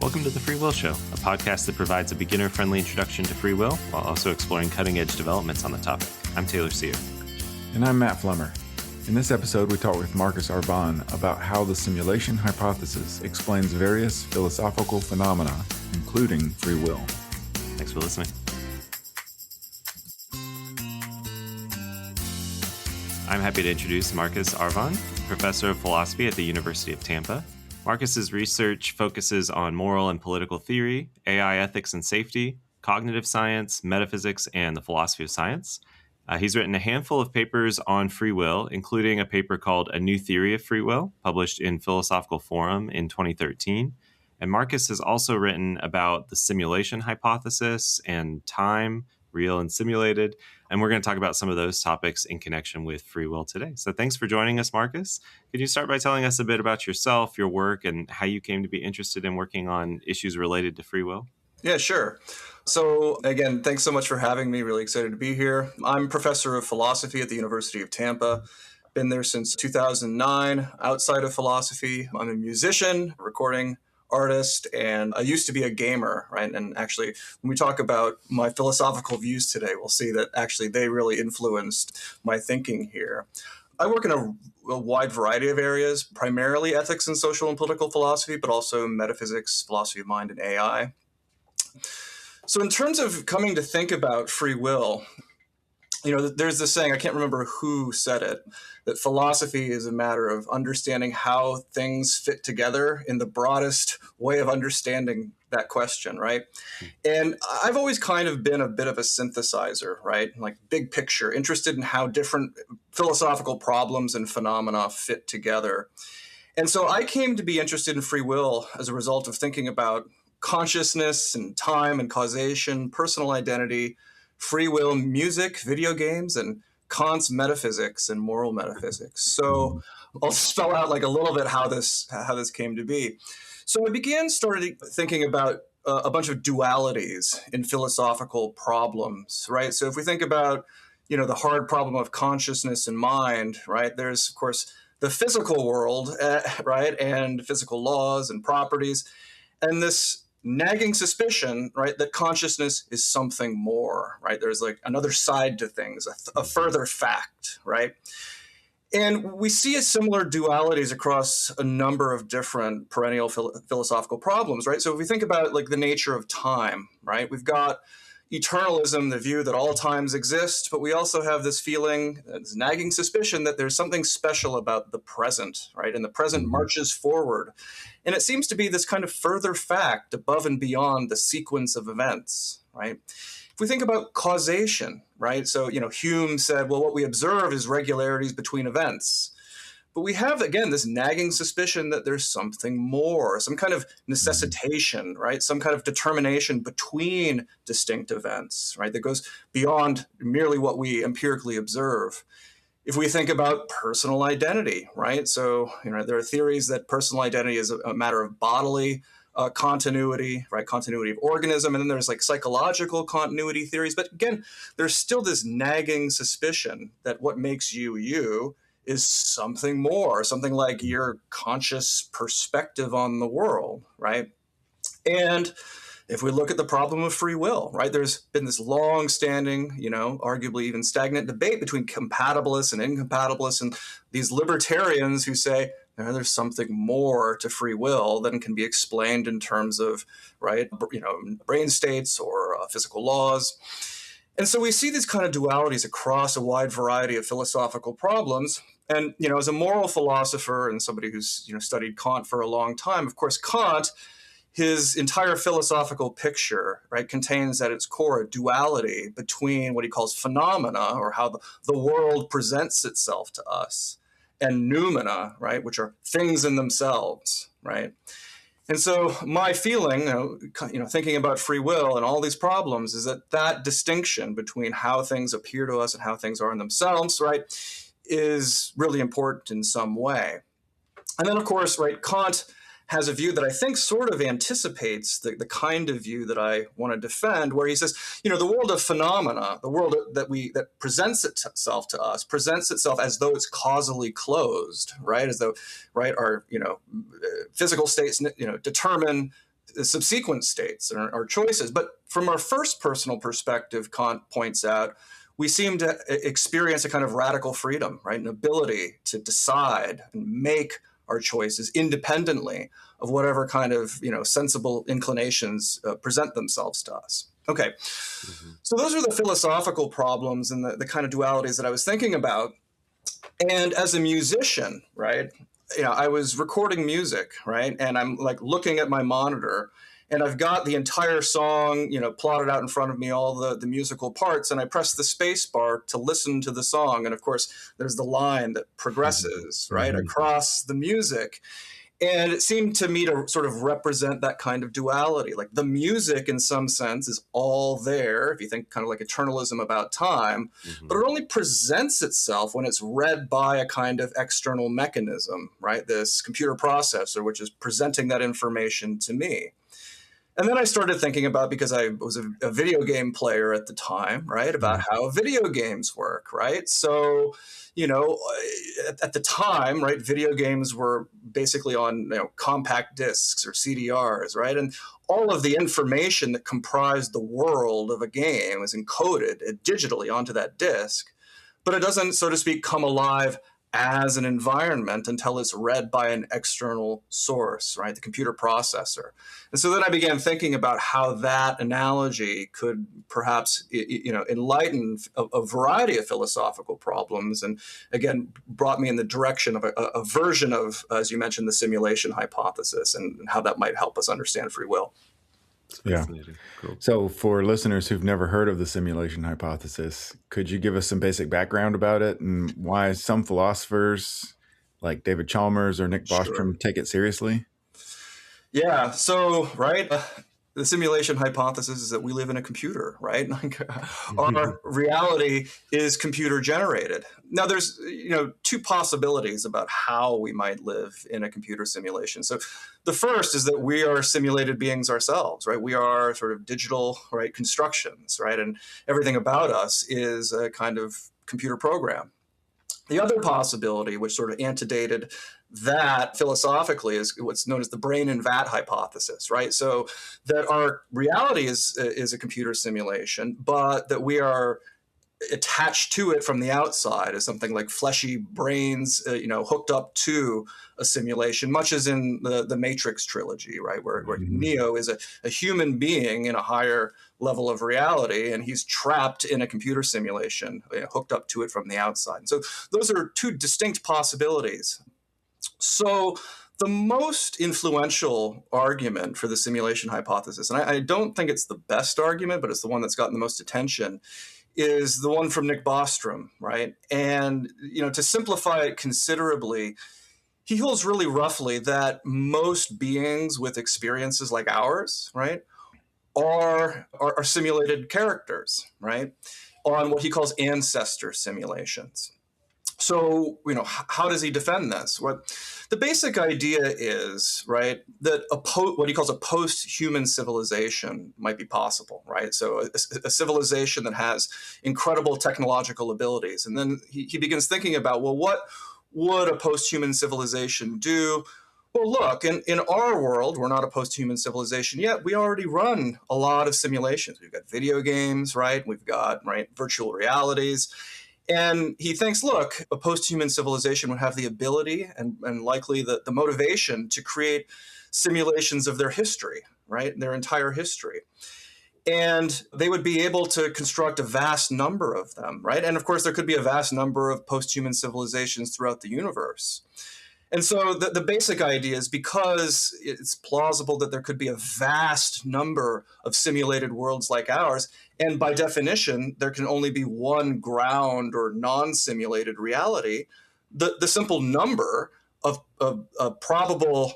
Welcome to The Free Will Show, a podcast that provides a beginner-friendly introduction to free will while also exploring cutting-edge developments on the topic. I'm Taylor Sear. And I'm Matt Flummer. In this episode, we talk with Marcus Arvan about how the simulation hypothesis explains various philosophical phenomena, including free will. Thanks for listening. I'm happy to introduce Marcus Arvan, professor of philosophy at the University of Tampa. Marcus's research focuses on moral and political theory, AI ethics and safety, cognitive science, metaphysics, and the philosophy of science. He's written a handful of papers on free will, including a paper called A New Theory of Free Will, published in Philosophical Forum in 2013. And Marcus has also written about the simulation hypothesis and time, real and simulated. And we're going to talk about some of those topics in connection with free will today. So thanks for joining us, Marcus. Could you start by telling us a bit about yourself, your work, and how you came to be interested in working on issues related to free will? Yeah, sure. So again, thanks so much for having me. Really excited to be here. I'm professor of philosophy at the University of Tampa. Been there since 2009. Outside of philosophy, I'm a musician, recording artist, and I used to be a gamer, right? And actually, when we talk about my philosophical views today, we'll see that actually they really influenced my thinking here. I work in a wide variety of areas, primarily ethics and social and political philosophy, but also metaphysics, philosophy of mind, and AI. So in terms of coming to think about free will, there's this saying, I can't remember who said it, that philosophy is a matter of understanding how things fit together in the broadest way of understanding that question, right? And I've always kind of been a bit of a synthesizer, right? Like big picture, interested in how different philosophical problems and phenomena fit together. And so I came to be interested in free will as a result of thinking about consciousness and time and causation, personal identity, free will, music, video games, and Kant's metaphysics and moral metaphysics. So I'll spell out like a little bit how this came to be. So I started thinking about a bunch of dualities in philosophical problems, right? So if we think about, the hard problem of consciousness and mind, right? There's, of course, the physical world, right? And physical laws and properties. And this nagging suspicion, right, that consciousness is something more, right? There's like another side to things, a further fact, right? And we see similar dualities across a number of different perennial philosophical problems, right? So if we think about like the nature of time, right, we've got eternalism, the view that all times exist, but we also have this feeling, this nagging suspicion that there's something special about the present, right? And the present marches forward. And it seems to be this kind of further fact above and beyond the sequence of events, right? If we think about causation, right? So, Hume said, well, what we observe is regularities between events. But we have, again, this nagging suspicion that there's something more, some kind of necessitation, right? Some kind of determination between distinct events, right? That goes beyond merely what we empirically observe. If we think about personal identity, right? So, there are theories that personal identity is a matter of bodily continuity, right? Continuity of organism. And then there's like psychological continuity theories. But again, there's still this nagging suspicion that what makes you, you, is something more, something like your conscious perspective on the world, right? And if we look at the problem of free will, right, there's been this long-standing, arguably even stagnant debate between compatibilists and incompatibilists and these libertarians who say, there's something more to free will than can be explained in terms of, right, brain states or physical laws. And so we see these kind of dualities across a wide variety of philosophical problems. And, as a moral philosopher and somebody who's, studied Kant for a long time, of course, Kant, his entire philosophical picture, right, contains at its core a duality between what he calls phenomena, or how the world presents itself to us, and noumena, right, which are things in themselves, right? And so my feeling, thinking about free will and all these problems is that distinction between how things appear to us and how things are in themselves, right, is really important in some way. And then, of course, right, Kant has a view that I think sort of anticipates the kind of view that I want to defend, where he says, the world of phenomena, the world that presents itself to us, presents itself as though it's causally closed, right? As though, right, our, physical states, determine subsequent states and our choices. But from our first personal perspective, Kant points out, we seem to experience a kind of radical freedom, right? An ability to decide and make our choices independently of whatever kind of, sensible inclinations present themselves to us. Okay, so those are the philosophical problems and the kind of dualities that I was thinking about. And as a musician, right, I was recording music, right, and I'm like looking at my monitor, and I've got the entire song, plotted out in front of me, all the musical parts, and I press the space bar to listen to the song. And of course, there's the line that progresses, right, across the music. And it seemed to me to sort of represent that kind of duality. Like the music, in some sense, is all there, if you think kind of like eternalism about time, but it only presents itself when it's read by a kind of external mechanism, right? This computer processor, which is presenting that information to me. And then I started thinking about, because I was a video game player at the time, right, about how video games work, right? So, at the time, right, video games were basically on compact discs or CDRs, right? And all of the information that comprised the world of a game is encoded digitally onto that disc, but it doesn't, so to speak, come alive as an environment until it's read by an external source, right? The computer processor. And so then I began thinking about how that analogy could perhaps, enlighten a variety of philosophical problems, and again, brought me in the direction of a version of, as you mentioned, the simulation hypothesis and how that might help us understand free will. Yeah. Cool. So for listeners who've never heard of the simulation hypothesis, could you give us some basic background about it and why some philosophers like David Chalmers or Nick Bostrom take it seriously? Yeah. So, right, the simulation hypothesis is that we live in a computer, right? Our reality is computer generated. Now, there's two possibilities about how we might live in a computer simulation. So the first is that we are simulated beings ourselves, right? We are sort of digital, right, constructions, right? And everything about us is a kind of computer program. The other possibility, which sort of antedated that philosophically, is what's known as the brain and vat hypothesis, right? So that our reality is a computer simulation, but that we are attached to it from the outside as something like fleshy brains, hooked up to a simulation, much as in the Matrix trilogy, right, where Neo is a human being in a higher level of reality, and he's trapped in a computer simulation, hooked up to it from the outside. And so those are two distinct possibilities. So the most influential argument for the simulation hypothesis, and I don't think it's the best argument, but it's the one that's gotten the most attention, is the one from Nick Bostrom, right? And, to simplify it considerably, he holds really roughly that most beings with experiences like ours, right, are simulated characters, right, on what he calls ancestor simulations. So, how does he defend this? Well, the basic idea is, right, that what he calls a post-human civilization might be possible, right? So a civilization that has incredible technological abilities. And then he begins thinking about, well, what would a post-human civilization do? Well, look, in our world, we're not a post-human civilization yet. We already run a lot of simulations. We've got video games, right? We've got, right, virtual realities. And he thinks, look, a post-human civilization would have the ability and likely the motivation to create simulations of their history, right, their entire history. And they would be able to construct a vast number of them, right? And of course, there could be a vast number of post-human civilizations throughout the universe. And so the basic idea is, because it's plausible that there could be a vast number of simulated worlds like ours, and by definition, there can only be one ground or non-simulated reality, the simple number of probable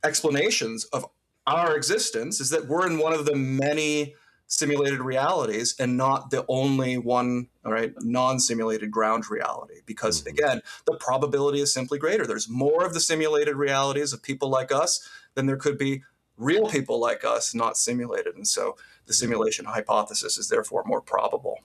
explanations of our existence is that we're in one of the many simulated realities and not the only one, all right, non-simulated ground reality. Because again, the probability is simply greater. There's more of the simulated realities of people like us than there could be real people like us not simulated. And so the simulation hypothesis is therefore more probable.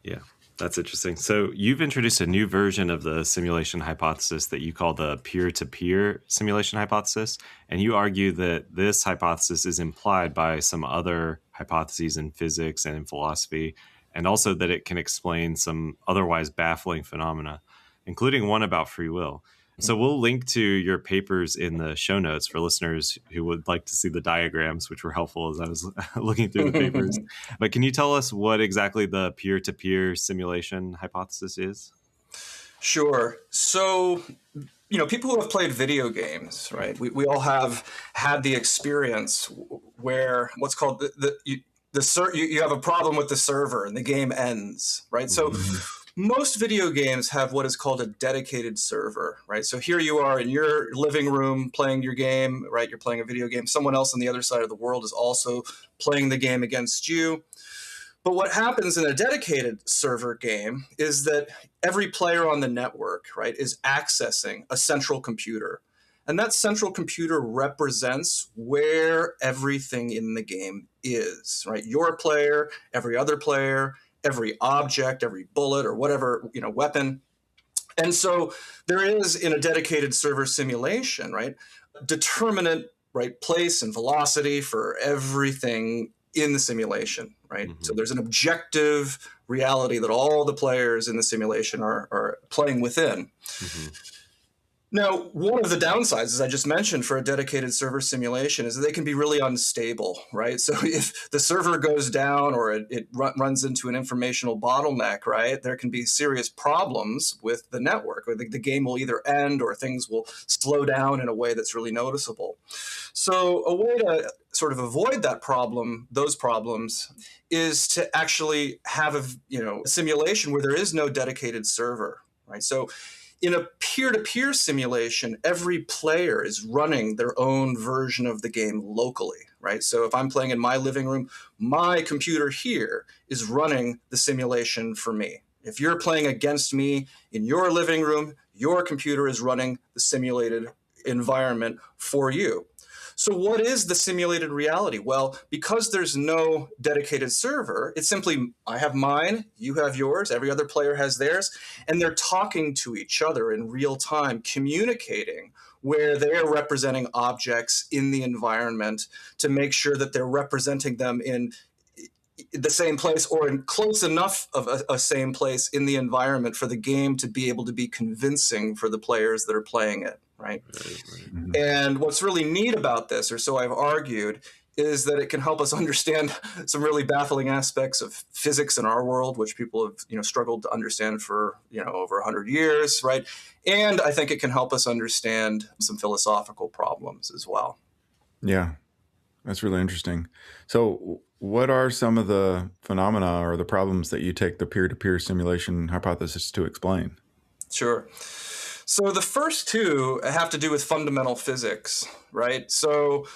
Yeah. That's interesting. So you've introduced a new version of the simulation hypothesis that you call the peer-to-peer simulation hypothesis. And you argue that this hypothesis is implied by some other hypotheses in physics and in philosophy, and also that it can explain some otherwise baffling phenomena, including one about free will. So we'll link to your papers in the show notes for listeners who would like to see the diagrams, which were helpful as I was looking through the papers. But can you tell us what exactly the peer-to-peer simulation hypothesis is? Sure. So, people who have played video games, right? We all have had the experience where what's called you have a problem with the server and the game ends, right? So most video games have what is called a dedicated server, right? So here you are in your living room playing your game, right? You're playing a video game. Someone else on the other side of the world is also playing the game against you. But what happens in a dedicated server game is that every player on the network, right, is accessing a central computer. And that central computer represents where everything in the game is, right? Your player, every other player, every object, every bullet or whatever, weapon. And so there is, in a dedicated server simulation, right, determinate, right, place and velocity for everything in the simulation, right? So there's an objective reality that all the players in the simulation are playing within. Now, one of the downsides, as I just mentioned, for a dedicated server simulation is that they can be really unstable, right? So if the server goes down or it runs into an informational bottleneck, right, there can be serious problems with the network. Or the game will either end or things will slow down in a way that's really noticeable. So a way to sort of avoid those problems, is to actually have a simulation where there is no dedicated server, right? So in a peer-to-peer simulation, every player is running their own version of the game locally, right? So if I'm playing in my living room, my computer here is running the simulation for me. If you're playing against me in your living room, your computer is running the simulated environment for you. So what is the simulated reality? Well, because there's no dedicated server, it's simply, I have mine, you have yours, every other player has theirs, and they're talking to each other in real time, communicating where they're representing objects in the environment to make sure that they're representing them in the same place or in close enough of a same place in the environment for the game to be able to be convincing for the players that are playing it, right? And what's really neat about this, or so I've argued, is that it can help us understand some really baffling aspects of physics in our world, which people have struggled to understand for over 100 years, right? And I think it can help us understand some philosophical problems as well. Yeah, that's really interesting. So what are some of the phenomena or the problems that you take the peer-to-peer simulation hypothesis to explain? Sure. So the first two have to do with fundamental physics, right? So,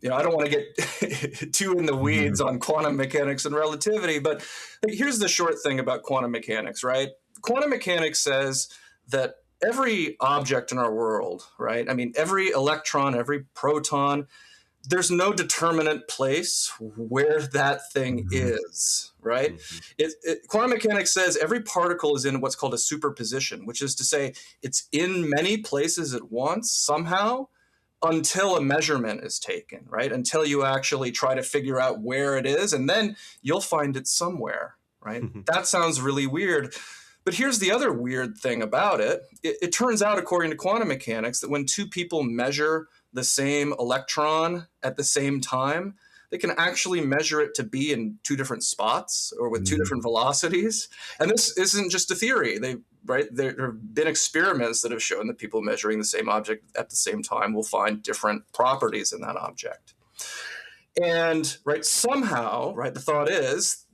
I don't want to get too in the weeds on quantum mechanics and relativity, but here's the short thing about quantum mechanics, right? Quantum mechanics says that every object in our world, right? I mean, every electron, every proton, there's no determinate place where that thing is, right? Quantum mechanics says every particle is in what's called a superposition, which is to say it's in many places at once somehow until a measurement is taken, right? Until you actually try to figure out where it is, and then you'll find it somewhere, right? That sounds really weird. But here's the other weird thing about it. It turns out, according to quantum mechanics, that when two people measure the same electron at the same time, they can actually measure it to be in two different spots or with two different velocities. And this isn't just a theory. There have been experiments that have shown that people measuring the same object at the same time will find different properties in that object. And somehow, the thought is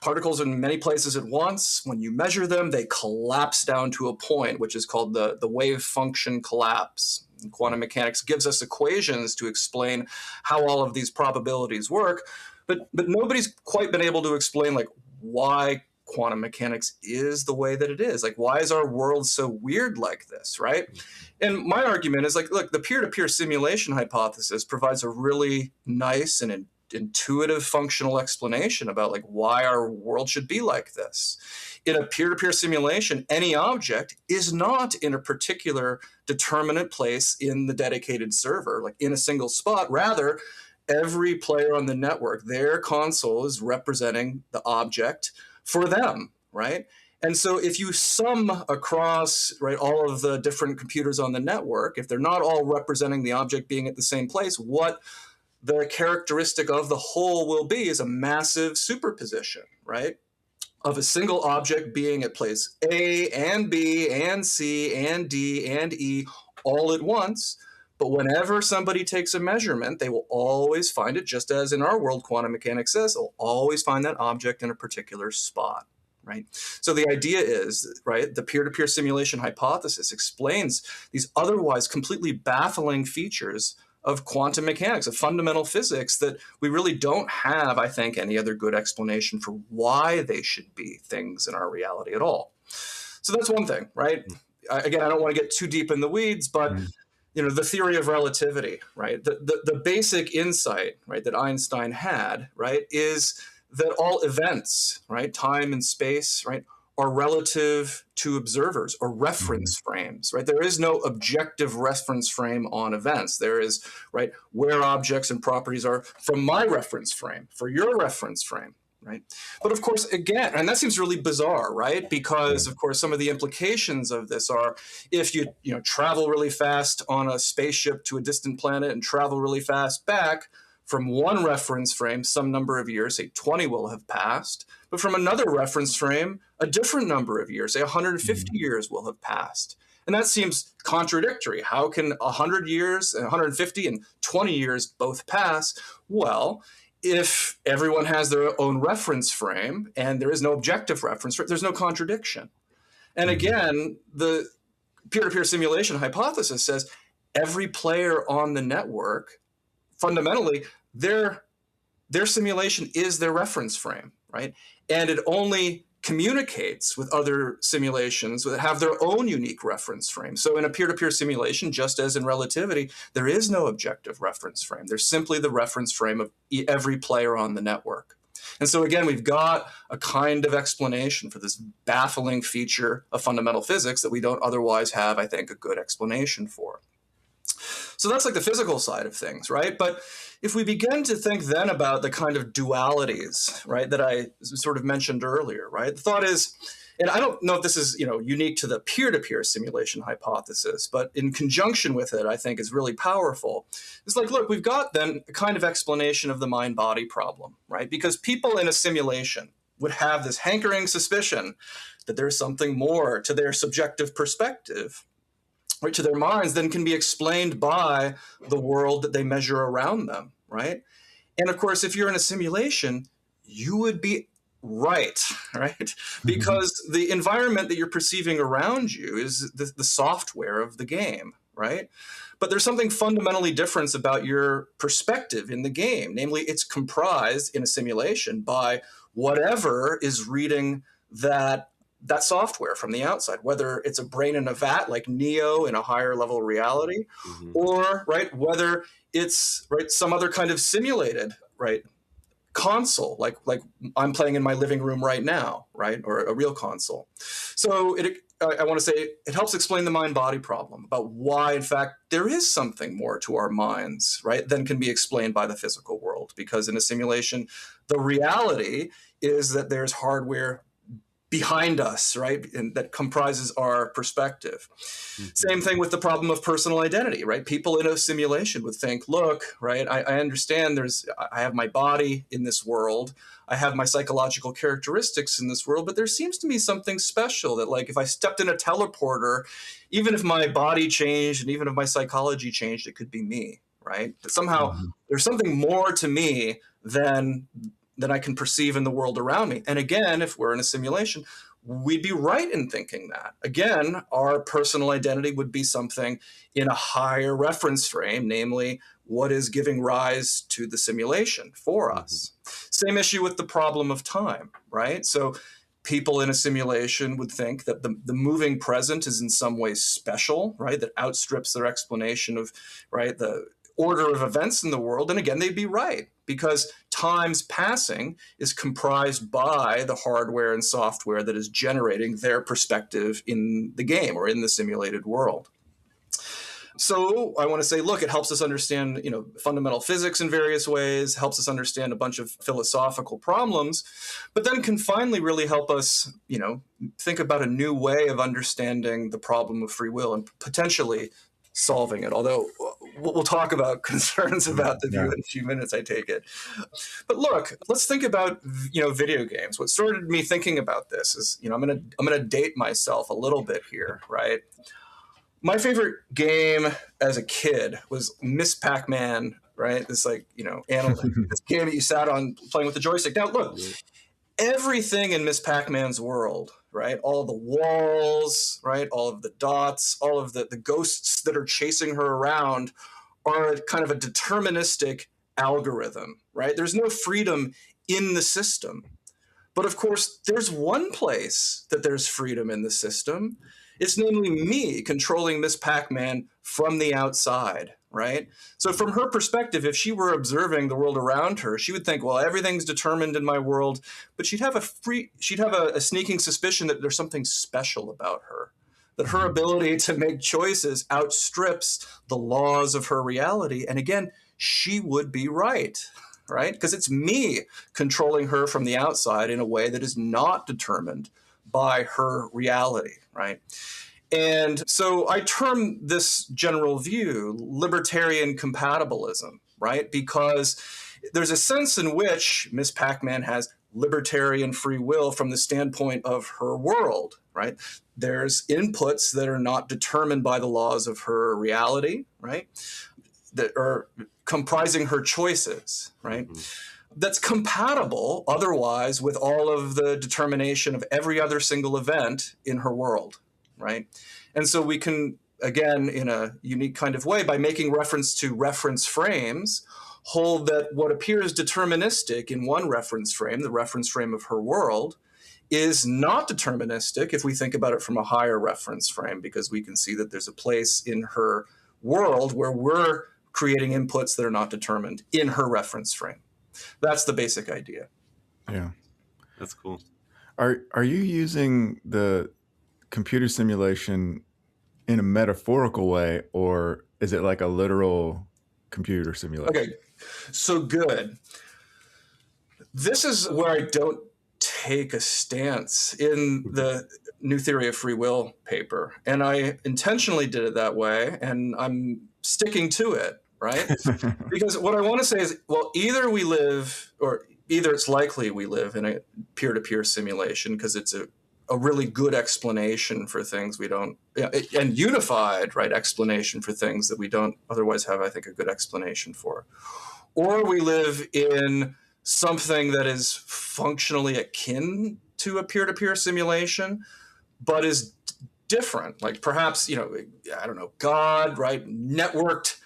particles in many places at once, when you measure them, they collapse down to a point, which is called the wave function collapse. And quantum mechanics gives us equations to explain how all of these probabilities work, but nobody's quite been able to explain why quantum mechanics is the way that it is. Why is our world so weird like this, right? And my argument is look, the peer-to-peer simulation hypothesis provides a really nice and intuitive functional explanation about like why our world should be like this. In a peer-to-peer simulation, any object is not in a particular determinate place in the dedicated server, like in a single spot. Rather, every player on the network, their console is representing the object for them, right? And so if you sum across, right, all of the different computers on the network, if they're not all representing the object being at the same place, what the characteristic of the whole will be is a massive superposition, right, of a single object being at place A and B and C and D and E all at once. But whenever somebody takes a measurement, they will always find it, just as in our world quantum mechanics says, they'll always find that object in a particular spot. Right? So the idea is, right, the peer-to-peer simulation hypothesis explains these otherwise completely baffling features of quantum mechanics, of fundamental physics, that we really don't have, I think, any other good explanation for why they should be things in our reality at all. So that's one thing, right? Again, I don't want to get too deep in the weeds, but the theory of relativity, right? The basic insight, right, that Einstein had, right, is that all events, right, time and space, right, are relative to observers or reference frames, right? There is no objective reference frame on events. There is, right, where objects and properties are from my reference frame, for your reference frame, right? But of course, again, and that seems really bizarre, right? Because of course, some of the implications of this are if you travel really fast on a spaceship to a distant planet and travel really fast back, from one reference frame, some number of years, say 20 will have passed, but from another reference frame, a different number of years, say 150 years will have passed. And that seems contradictory. How can 100 years, 150 and 20 years both pass? Well, if everyone has their own reference frame and there is no objective reference frame, there's no contradiction. And again, the peer-to-peer simulation hypothesis says every player on the network, fundamentally, their simulation is their reference frame, right? And it only communicates with other simulations that have their own unique reference frame. So in a peer-to-peer simulation, just as in relativity, there is no objective reference frame. There's simply the reference frame of every player on the network. And so again, we've got a kind of explanation for this baffling feature of fundamental physics that we don't otherwise have, I think, a good explanation for. So that's like the physical side of things, right? But if we begin to think then about the kind of dualities, right, that I sort of mentioned earlier, right? The thought is, and I don't know if this is, unique to the peer-to-peer simulation hypothesis, but in conjunction with it, I think is really powerful. It's like, look, we've got then a kind of explanation of the mind-body problem, right? Because people in a simulation would have this hankering suspicion that there's something more to their subjective perspective, right, to their minds, than can be explained by the world that they measure around them, right? And of course, if you're in a simulation, you would be right? Because the environment that you're perceiving around you is the software of the game, right? But there's something fundamentally different about your perspective in the game. Namely, it's comprised in a simulation by whatever is reading that software from the outside, whether it's a brain in a vat like Neo in a higher level reality, or whether it's some other kind of simulated console like I'm playing in my living room right now, right, or a real console. So I want to say it helps explain the mind-body problem about why, in fact, there is something more to our minds, right, than can be explained by the physical world. Because in a simulation, the reality is that there's hardware behind us, right, and that comprises our perspective. Same thing with the problem of personal identity, right? People in a simulation would think, look, right, I understand I have my body in this world, I have my psychological characteristics in this world, but there seems to be something special that, like, if I stepped in a teleporter, even if my body changed and even if my psychology changed, it could be me, right? But somehow there's something more to me than I can perceive in the world around me. And again, if we're in a simulation, we'd be right in thinking that. Again, our personal identity would be something in a higher reference frame, namely what is giving rise to the simulation for us. Same issue with the problem of time, right? So people in a simulation would think that the moving present is in some way special, right, that outstrips their explanation of, right, the order of events in the world. And again, they'd be right. because time's passing is comprised by the hardware and software that is generating their perspective in the game or in the simulated world. So I want to say, look, it helps us understand, fundamental physics in various ways, helps us understand a bunch of philosophical problems, but then can finally really help us, think about a new way of understanding the problem of free will and potentially solving it. Although we'll talk about concerns about the view in a few minutes, I take it. But look, let's think about, video games. What started me thinking about this is, I'm going to date myself a little bit here, right? My favorite game as a kid was Miss Pac-Man, right? This this game that you sat on playing with the joystick. Now, look, everything in Miss Pac-Man's world, right? All of the walls, right? All of the dots, all of the ghosts that are chasing her around are kind of a deterministic algorithm, right? There's no freedom in the system. But of course, there's one place that there's freedom in the system. It's namely me controlling Miss Pac-Man from the outside, right? So from her perspective, if she were observing the world around her, she would think, well, everything's determined in my world, but she'd have a sneaking suspicion that there's something special about her, that her ability to make choices outstrips the laws of her reality. And again, she would be right? Because it's me controlling her from the outside in a way that is not determined by her reality, right? And so I term this general view libertarian compatibilism, right? Because there's a sense in which Miss Pac-Man has libertarian free will from the standpoint of her world, right? There's inputs that are not determined by the laws of her reality, right? That are comprising her choices, right? Mm-hmm. That's compatible otherwise with all of the determination of every other single event in her world, right? And so we can, again, in a unique kind of way, by making reference to reference frames, hold that what appears deterministic in one reference frame, the reference frame of her world, is not deterministic if we think about it from a higher reference frame, because we can see that there's a place in her world where we're creating inputs that are not determined in her reference frame. That's the basic idea. Yeah. That's cool. Are you using the computer simulation in a metaphorical way, or is it like a literal computer simulation? Okay, so good. This is where I don't take a stance in the New Theory of Free Will paper. And I intentionally did it that way, and I'm sticking to it, right? Because what I want to say is, well, either it's likely we live in a peer-to-peer simulation because it's a really good explanation for things we don't, and unified, right, explanation for things that we don't otherwise have, I think, a good explanation for. Or we live in something that is functionally akin to a peer-to-peer simulation, but is different. Like perhaps, I don't know, God, right, networked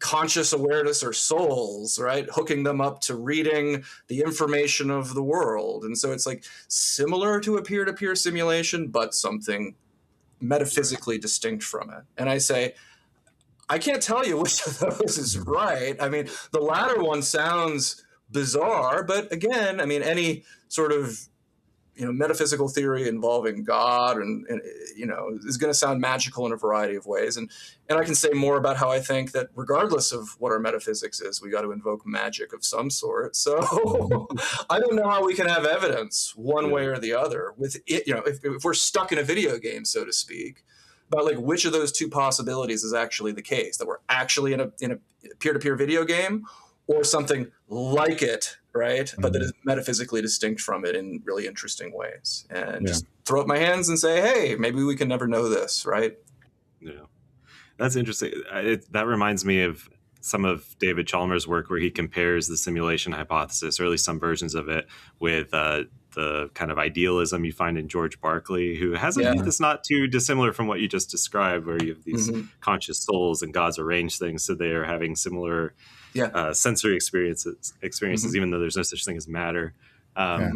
conscious awareness or souls, right, hooking them up to reading the information of the world. And so it's like similar to a peer-to-peer simulation, but something metaphysically distinct from it. And I say, I can't tell you which of those is right. I mean, the latter one sounds bizarre, but again, I mean, any sort of metaphysical theory involving God and is going to sound magical in a variety of ways. And I can say more about how I think that regardless of what our metaphysics is, we got to invoke magic of some sort. So I don't know how we can have evidence one way or the other with it, if we're stuck in a video game, so to speak, about like which of those two possibilities is actually the case, that we're actually in a peer-to-peer video game or something like it, right? But that is metaphysically distinct from it in really interesting ways. And just throw up my hands and say, hey, maybe we can never know this, right? Yeah, that's interesting. That reminds me of some of David Chalmers' work where he compares the simulation hypothesis, or at least some versions of it, with the kind of idealism you find in George Berkeley, who has a view that's not too dissimilar from what you just described, where you have these conscious souls and gods arrange things so they are having similar sensory experiences, even though there's no such thing as matter. I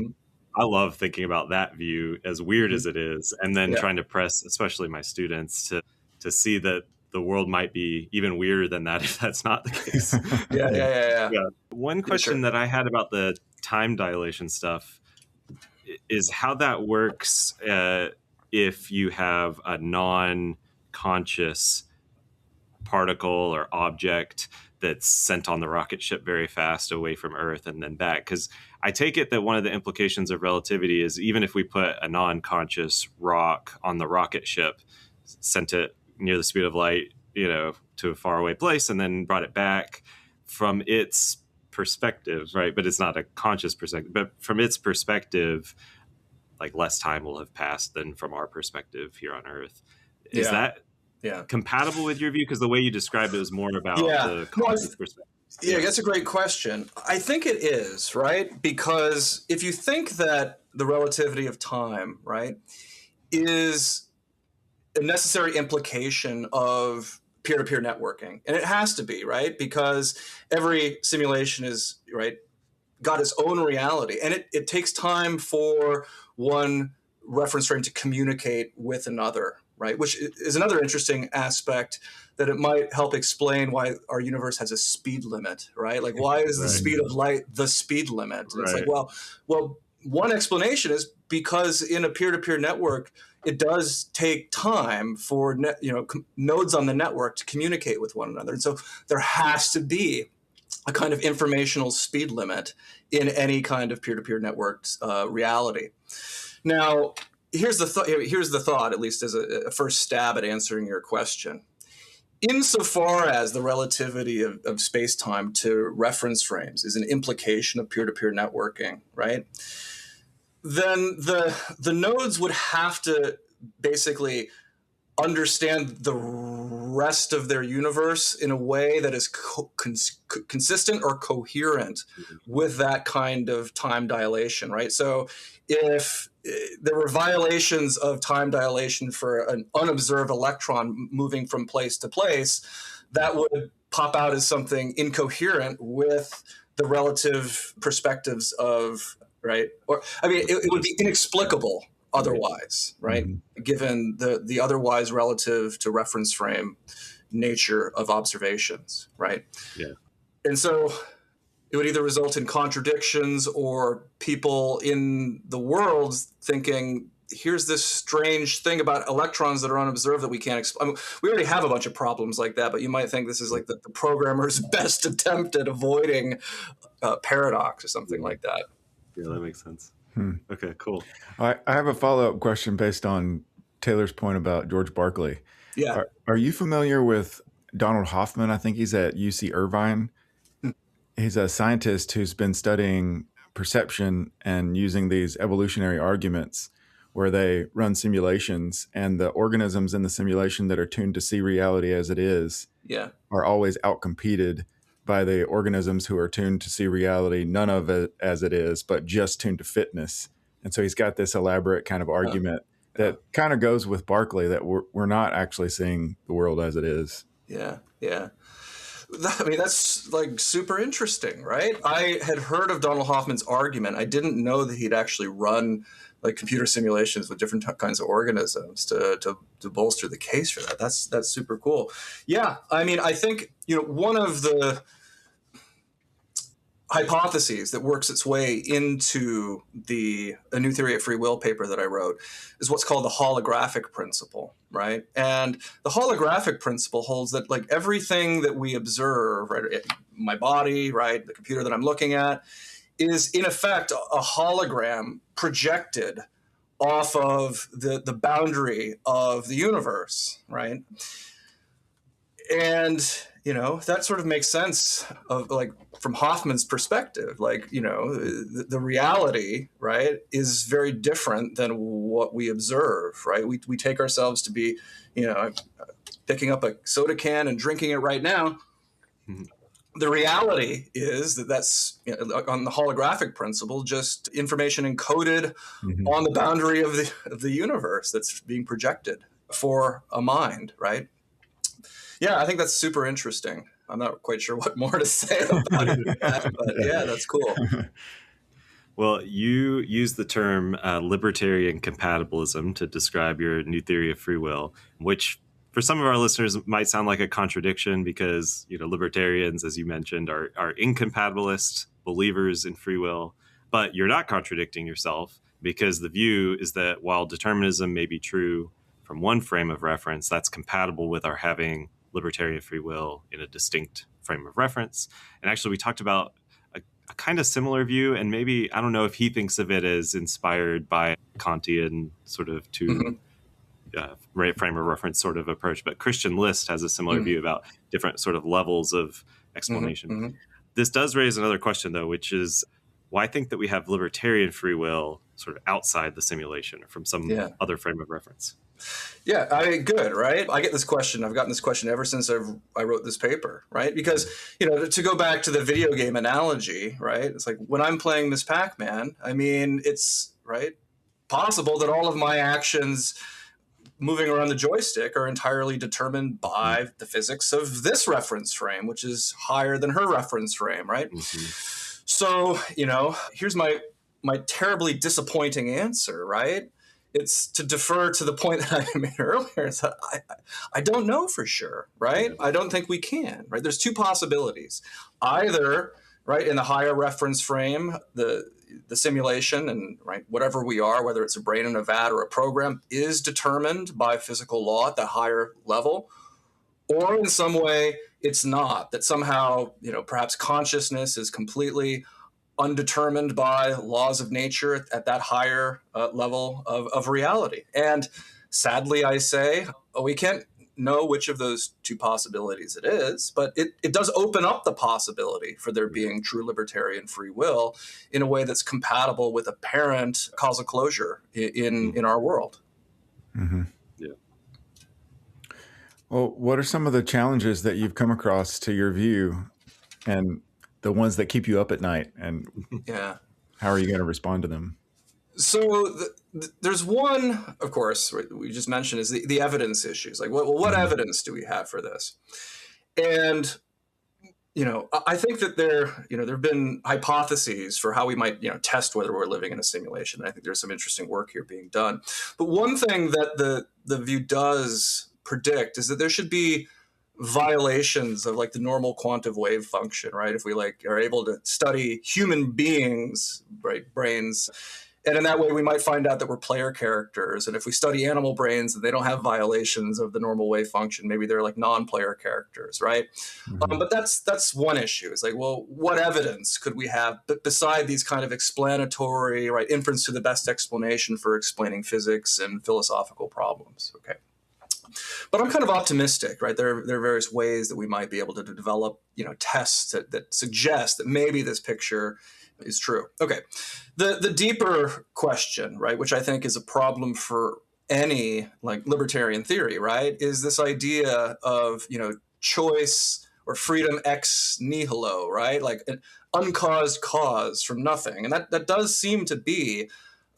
love thinking about that view, as weird as it is, and then trying to press, especially my students, to see that the world might be even weirder than that if that's not the case. Yeah. One question that I had about the time dilation stuff is how that works if you have a non-conscious particle or object that's sent on the rocket ship very fast away from Earth and then back. Because I take it that one of the implications of relativity is even if we put a non-conscious rock on the rocket ship, sent it near the speed of light, to a faraway place and then brought it back, from its perspective, right? But it's not a conscious perspective, but from its perspective, like less time will have passed than from our perspective here on Earth. Is that compatible with your view? Because the way you described it was more about the conscious perspective. Yeah, that's a great question. I think it is, right? Because if you think that the relativity of time, right, is a necessary implication of peer-to-peer networking, and it has to be, right? Because every simulation is, right, got its own reality, and it takes time for one reference frame to communicate with another, right? Which is another interesting aspect that it might help explain why our universe has a speed limit, right? Like, why is the speed of light the speed limit? And it's like, well, one explanation is because in a peer-to-peer network, it does take time for nodes on the network to communicate with one another, and so there has to be a kind of informational speed limit in any kind of peer-to-peer networked reality. Now, here's the thought, at least as a first stab at answering your question. Insofar as the relativity of space-time to reference frames is an implication of peer-to-peer networking, right? Then the nodes would have to basically understand the rest of their universe in a way that is consistent or coherent with that kind of time dilation, right? So if there were violations of time dilation for an unobserved electron moving from place to place, that would pop out as something incoherent with the relative perspectives of, right? Or, I mean, it would be inexplicable otherwise, right? Mm-hmm. Given the otherwise relative to reference frame nature of observations, right? Yeah. And so it would either result in contradictions or people in the world thinking, here's this strange thing about electrons that are unobserved that we can't explain. I mean, we already have a bunch of problems like that, but you might think this is like the programmer's best attempt at avoiding paradox or something like that. Yeah, that makes sense. Okay, cool. I have a follow-up question based on Taylor's point about George Barkley. Yeah. Are you familiar with Donald Hoffman? I think he's at UC Irvine. He's a scientist who's been studying perception and using these evolutionary arguments where they run simulations, and the organisms in the simulation that are tuned to see reality as it is are always outcompeted by the organisms who are tuned to see reality, none of it as it is, but just tuned to fitness. And so he's got this elaborate kind of argument that kind of goes with Barkley, that we're not actually seeing the world as it is. Yeah. I mean, that's like super interesting, right? I had heard of Donald Hoffman's argument. I didn't know that he'd actually run like computer simulations with different kinds of organisms to bolster the case for that. That's super cool. Yeah, I mean, I think, one of the hypotheses that works its way into a new theory of free will paper that I wrote is what's called the holographic principle, right? And the holographic principle holds that like everything that we observe, right, my body, right, the computer that I'm looking at, is in effect a hologram projected off of the boundary of the universe, right? And that sort of makes sense of like from Hoffman's perspective, like, the reality, right, is very different than what we observe, right? We take ourselves to be, picking up a soda can and drinking it right now. Mm-hmm. The reality is that's on the holographic principle, just information encoded on the boundary of the universe that's being projected for a mind, right? Yeah, I think that's super interesting. I'm not quite sure what more to say about it, but yeah, that's cool. Well, you use the term libertarian compatibilism to describe your new theory of free will, which For some of our listeners, it might sound like a contradiction because, libertarians, as you mentioned, are incompatibilist believers in free will. But you're not contradicting yourself, because the view is that while determinism may be true from one frame of reference, that's compatible with our having libertarian free will in a distinct frame of reference. And actually, we talked about a kind of similar view, and maybe, I don't know if he thinks of it as inspired by Kantian sort of frame of reference sort of approach, but Christian List has a similar view about different sort of levels of explanation. This does raise another question, though, which is, well, I think that we have libertarian free will sort of outside the simulation or from some other frame of reference. Yeah, good, right? I get this question. I've gotten this question ever since I wrote this paper, right? Because, to go back to the video game analogy, right? It's like when I'm playing Miss Pac-Man, I mean, it's possible that all of my actions moving around the joystick are entirely determined by the physics of this reference frame, which is higher than her reference frame, right? So, here's my terribly disappointing answer, right? It's to defer to the point that I made earlier. Is that I don't know for sure, right? I don't think we can, right? There's two possibilities. Either, right, in the higher reference frame, the simulation and whatever we are, whether it's a brain in a vat or a program, is determined by physical law at the higher level, or in some way it's not, that somehow, perhaps consciousness is completely undetermined by laws of nature at that higher level of reality. And sadly, I say, we can't know which of those two possibilities it is, but it does open up the possibility for there being true libertarian free will in a way that's compatible with apparent causal closure in our world. Yeah. Well, what are some of the challenges that you've come across to your view, and the ones that keep you up at night, and how are you going to respond to them? So there's one, of course, we just mentioned, is the evidence issues. Like, what evidence do we have for this? And, I think that there have been hypotheses for how we might, test whether we're living in a simulation. And I think there's some interesting work here being done. But one thing that the view does predict is that there should be violations of the normal quantum wave function, right? If we are able to study human beings, brains, and in that way we might find out that we're player characters. And if we study animal brains and they don't have violations of the normal wave function, maybe they're non-player characters, right? But that's one issue. It's well, what evidence could we have beside these kind of explanatory, inference to the best explanation for explaining physics and philosophical problems? Okay. But I'm kind of optimistic, right? There are various ways that we might be able to develop, tests that suggest that maybe this picture is true. Okay. The deeper question, right, which I think is a problem for any libertarian theory, right, is this idea of, choice or freedom ex nihilo, right? Like an uncaused cause from nothing. And that does seem to be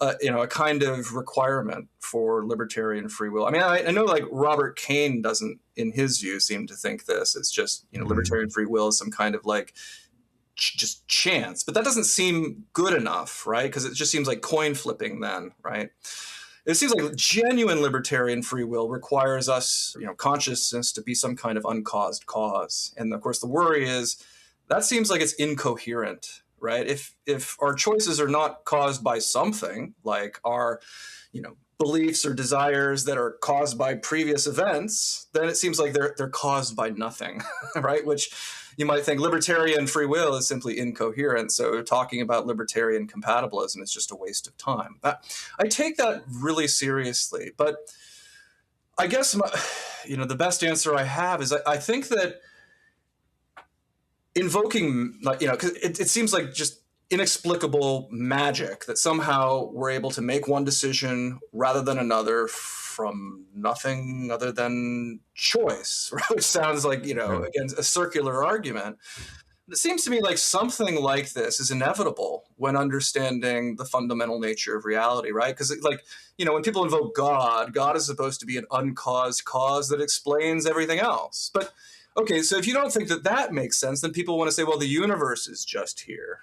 a kind of requirement for libertarian free will. I mean, I know Robert Cain doesn't, in his view, seem to think this. It's just, libertarian free will is some kind of just chance, but that doesn't seem good enough, right? Because it just seems like coin flipping then, right? It seems like genuine libertarian free will requires us, consciousness to be some kind of uncaused cause. And of course, the worry is that seems like it's incoherent, right? If our choices are not caused by something like our, beliefs or desires that are caused by previous events, then it seems like they're caused by nothing, right? Which you might think libertarian free will is simply incoherent. So talking about libertarian compatibilism is just a waste of time. I take that really seriously, but I guess the best answer I have is I think that invoking, because it seems like just inexplicable magic that somehow we're able to make one decision rather than another from nothing other than choice, right? Which sounds like, again, a circular argument. It seems to me like something like this is inevitable when understanding the fundamental nature of reality, right? Because when people invoke God is supposed to be an uncaused cause that explains everything else. But okay, so if you don't think that makes sense, then people want to say, well, the universe is just here.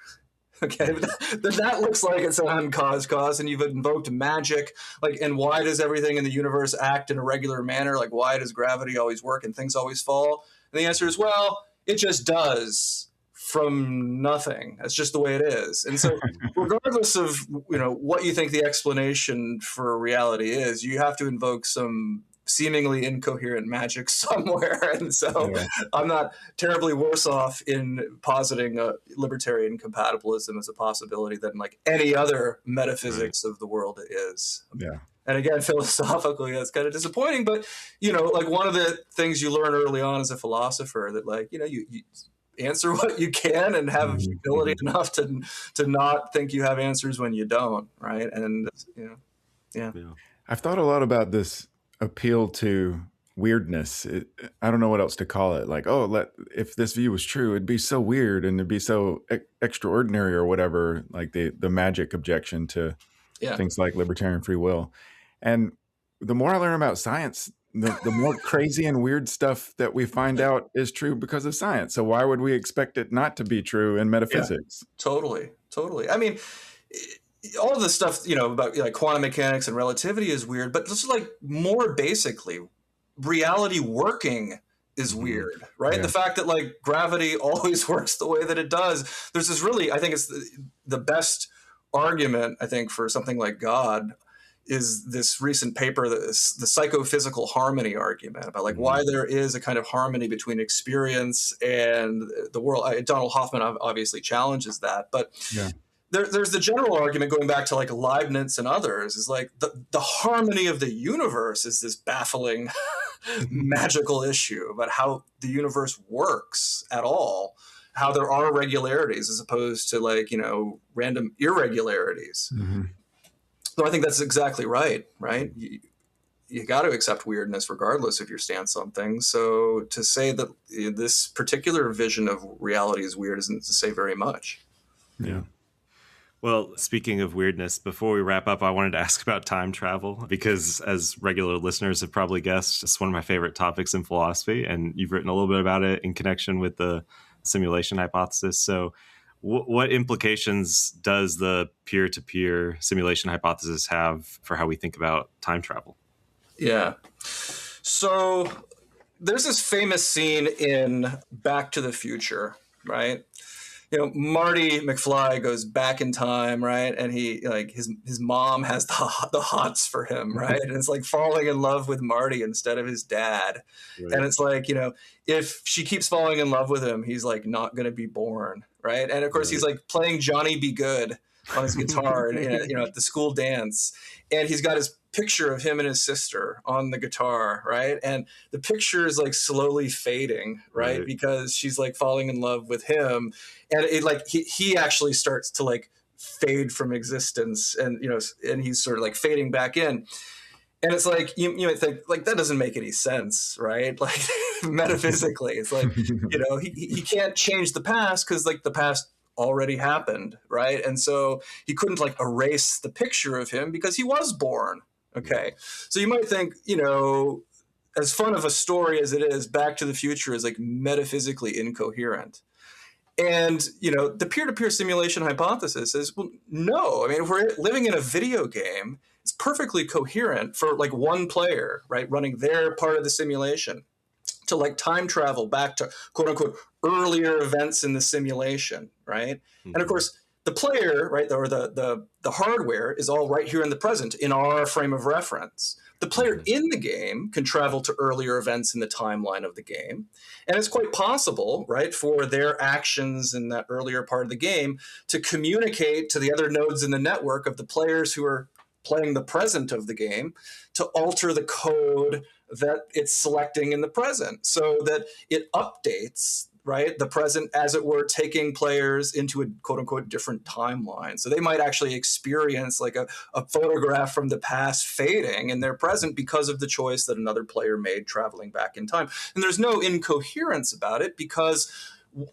Okay, that looks like it's an uncaused cause, and you've invoked magic. Like, and why does everything in the universe act in a regular manner? Like, why does gravity always work and things always fall? And the answer is, well, it just does from nothing. That's just the way it is. And so, regardless of what you think the explanation for reality is, you have to invoke some seemingly incoherent magic somewhere. And so I'm not terribly worse off in positing libertarian compatibilism as a possibility than like any other metaphysics of the world is. Yeah. And again, philosophically, that's kind of disappointing. But, like one of the things you learn early on as a philosopher that like, you answer what you can and have humility enough to not think you have answers when you don't. Right. And, yeah. I've thought a lot about this appeal to weirdness. I don't know what else to call it. Like, if this view was true, it'd be so weird and it'd be so extraordinary or whatever, like the magic objection to things like libertarian free will. And the more I learn about science, the more crazy and weird stuff that we find out is true because of science. So why would we expect it not to be true in metaphysics? Yeah, totally. I mean, all of the stuff, about like quantum mechanics and relativity is weird, but just like more basically, reality working is weird, right? Yeah. The fact that like gravity always works the way that it does. There's this really, I think it's the best argument, I think, for something like God is this recent paper, the psychophysical harmony argument about like why there is a kind of harmony between experience and the world. Donald Hoffman obviously challenges that, but there's the general argument going back to like Leibniz and others is like the harmony of the universe is this baffling magical issue about how the universe works at all, how there are regularities as opposed to like, random irregularities. So I think that's exactly right? You got to accept weirdness regardless of your stance on things. So to say that this particular vision of reality is weird isn't to say very much. Yeah. Well, speaking of weirdness, before we wrap up, I wanted to ask about time travel because as regular listeners have probably guessed, it's one of my favorite topics in philosophy, and you've written a little bit about it in connection with the simulation hypothesis. So what implications does the peer-to-peer simulation hypothesis have for how we think about time travel? Yeah. So there's this famous scene in Back to the Future, right? Marty McFly goes back in time, right? And he like his mom has the hots for him, right? And it's like falling in love with Marty instead of his dad. Right. And it's like, if she keeps falling in love with him, he's like not going to be born, right? And of course he's like playing Johnny Be Good on his guitar and at the school dance. And he's got his picture of him and his sister on the guitar, right? And the picture is like slowly fading, right? Because she's like falling in love with him. And it like he actually starts to like fade from existence and and he's sort of like fading back in. And it's like you might think like that doesn't make any sense, right? Like metaphysically, it's like he can't change the past because like the past already happened, right? And so he couldn't like erase the picture of him because he was born. Okay, so you might think as fun of a story as it is, Back to the Future is like metaphysically incoherent. And, the peer-to-peer simulation hypothesis is, well, no. I mean, if we're living in a video game, it's perfectly coherent for like one player, right, running their part of the simulation to like time travel back to quote unquote earlier events in the simulation, right? Mm-hmm. And of course, the player, right, or the hardware is all right here in the present in our frame of reference. The player in the game can travel to earlier events in the timeline of the game. And it's quite possible, right, for their actions in that earlier part of the game to communicate to the other nodes in the network of the players who are playing the present of the game to alter the code that it's selecting in the present so that it updates, right, the present, as it were, taking players into a quote-unquote different timeline. So they might actually experience like a photograph from the past fading in their present because of the choice that another player made traveling back in time. And there's no incoherence about it because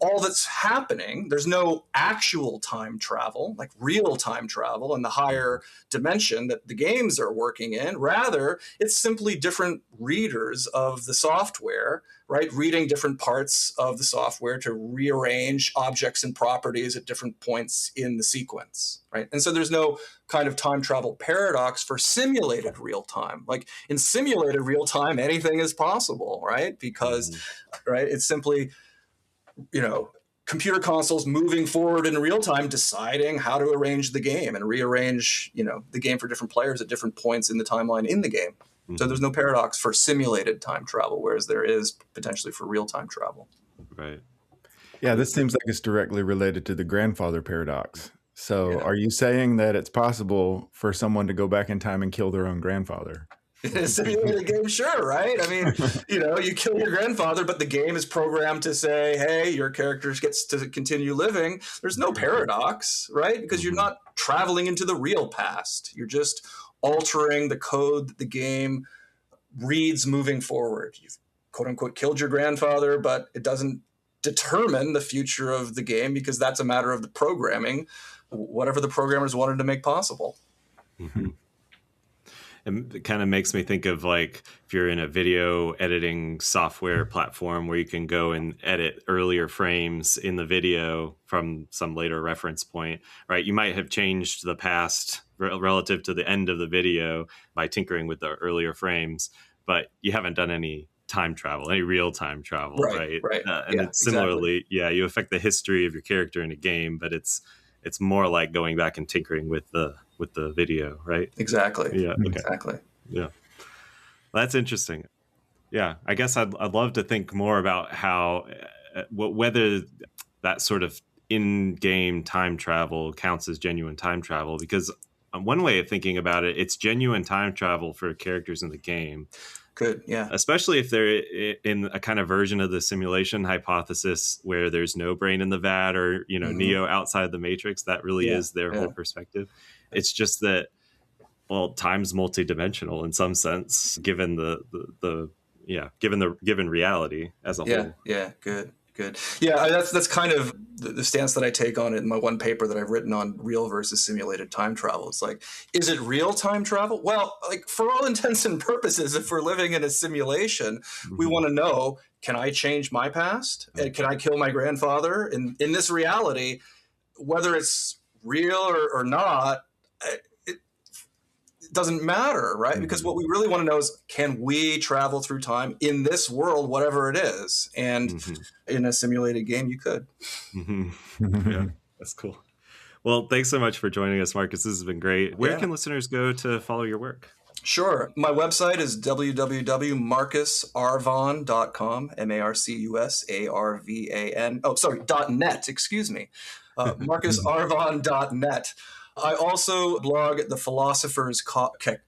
all that's happening, there's no actual time travel, like real time travel in the higher dimension that the games are working in. Rather, it's simply different readers of the software, right? Reading different parts of the software to rearrange objects and properties at different points in the sequence, right? And so there's no kind of time travel paradox for simulated real time. Like in simulated real time, anything is possible, right? Because, right, it's simply, computer consoles moving forward in real time, deciding how to arrange the game and rearrange, the game for different players at different points in the timeline in the game. So there's no paradox for simulated time travel, whereas there is potentially for real-time travel. Right. Yeah, this seems like it's directly related to the grandfather paradox. So are you saying that it's possible for someone to go back in time and kill their own grandfather? In a simulated game, sure, right? I mean, you kill your grandfather, but the game is programmed to say, hey, your character gets to continue living. There's no paradox, right? Because you're not traveling into the real past. You're just altering the code that the game reads moving forward. You've quote unquote killed your grandfather, but it doesn't determine the future of the game because that's a matter of the programming, whatever the programmers wanted to make possible. Mm-hmm. It kind of makes me think of like if you're in a video editing software platform where you can go and edit earlier frames in the video from some later reference point, right? You might have changed the past relative to the end of the video by tinkering with the earlier frames, but you haven't done any time travel, any real time travel, right? And it's similarly, you affect the history of your character in a game, but it's more like going back and tinkering with the video, right? Exactly. Yeah. Okay. Exactly. Yeah. That's interesting. Yeah. I guess I'd love to think more about how, whether that sort of in-game time travel counts as genuine time travel, because one way of thinking about it, it's genuine time travel for characters in the game. Good. Yeah. Especially if they're in a kind of version of the simulation hypothesis where there's no brain in the vat or, Neo outside the matrix. That really is their whole perspective. It's just that, well, time's multidimensional in some sense, given given reality as a whole. Yeah. Good. Yeah, that's kind of the stance that I take on it in my one paper that I've written on real versus simulated time travel. It's like, is it real time travel? Well, like for all intents and purposes, if we're living in a simulation, we want to know, can I change my past? And can I kill my grandfather? In this reality, whether it's real or not, it doesn't matter, right? Because what we really want to know is, can we travel through time in this world, whatever it is? And in a simulated game, you could. Yeah, that's cool. Well, thanks so much for joining us, Marcus. This has been great. Where can listeners go to follow your work? Sure. My website is www.marcusarvan.com, MARCUSARVAN. Oh, sorry, .net, excuse me. MarcusArvan.net. I also blog at the Philosopher's Cocoon,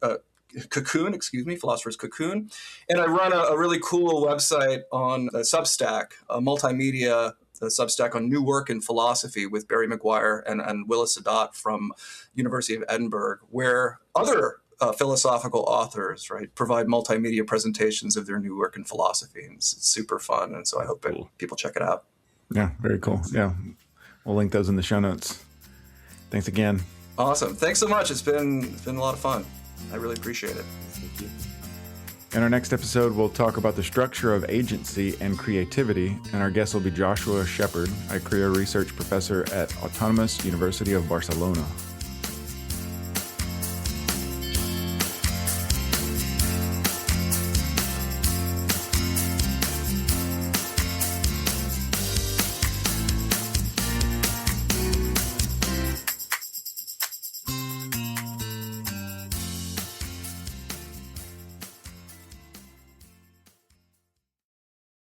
Philosopher's Cocoon. And I run a really cool website on Substack, a multimedia Substack on new work in philosophy with Barry McGuire and Willis Sadat from University of Edinburgh, where other philosophical authors, right, provide multimedia presentations of their new work in philosophy. And it's super fun. And so I hope people check it out. Yeah, very cool. Yeah. We'll link those in the show notes. Thanks again. Awesome. Thanks so much. It's been a lot of fun. I really appreciate it. Thank you. In our next episode, we'll talk about the structure of agency and creativity, and our guest will be Joshua Shepard, a career research professor at Autonomous University of Barcelona.